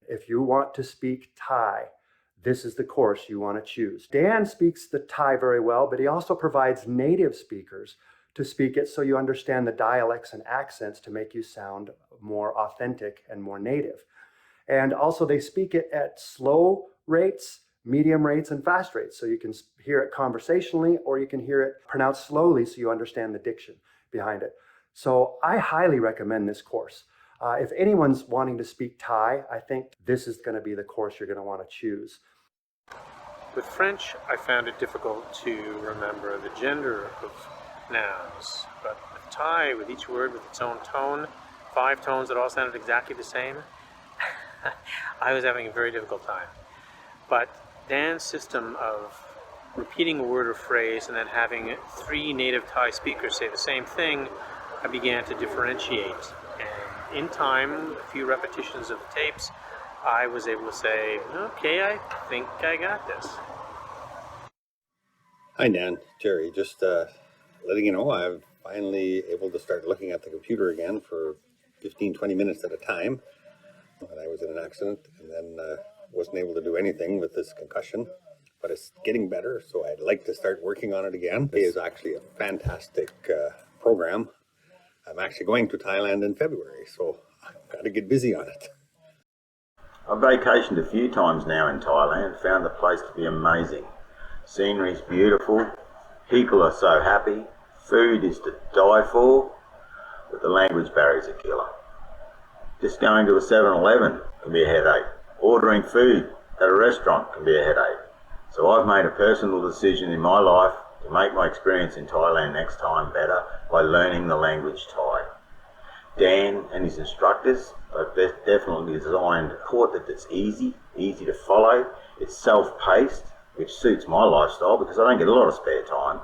if you want to speak Thai, this is the course you want to choose. Dan speaks the Thai very well, but he also provides native speakers to speak it so you understand the dialects and accents to make you sound more authentic and more native. And also they speak it at slow rates, medium rates, and fast rates. So you can hear it conversationally, or you can hear it pronounced slowly so you understand the diction behind it. So I highly recommend this course. If anyone's wanting to speak Thai, I think this is going to be the course you're going to want to choose. With French, I found it difficult to remember the gender of nouns, but with Thai, with each word with its own tone, 5 tones that all sounded exactly the same, I was having a very difficult time. But Dan's system of repeating a word or phrase and then having 3 native Thai speakers say the same thing, I began to differentiate. And in time, a few repetitions of the tapes, I was able to say, okay, I think I got this. Hi Dan, Jerry. Just letting you know I'm finally able to start looking at the computer again for 15-20 minutes at a time. And I was in an accident and then wasn't able to do anything with this concussion, but it's getting better, so I'd like to start working on it again. It is actually a fantastic program. I'm actually going to Thailand in February, so I've got to get busy on it. I've vacationed a few times now in Thailand, found the place to be amazing. Scenery's beautiful, people are so happy, food is to die for, but the language barrier's a killer. Just going to a 7-Eleven can be a headache. Ordering food at a restaurant can be a headache. So I've made a personal decision in my life to make my experience in Thailand next time better by learning the language Thai. Dan and his instructors have definitely designed a course that's easy to follow. It's self-paced, which suits my lifestyle because I don't get a lot of spare time.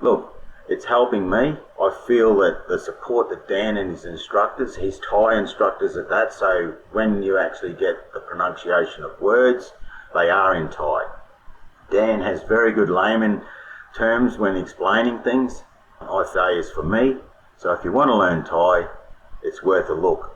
Look, it's helping me. I feel that the support that Dan and his instructors, his Thai instructors at that, so when you actually get the pronunciation of words, they are in Thai. Dan has very good layman terms when explaining things. I say is for me. So if you want to learn Thai, it's worth a look.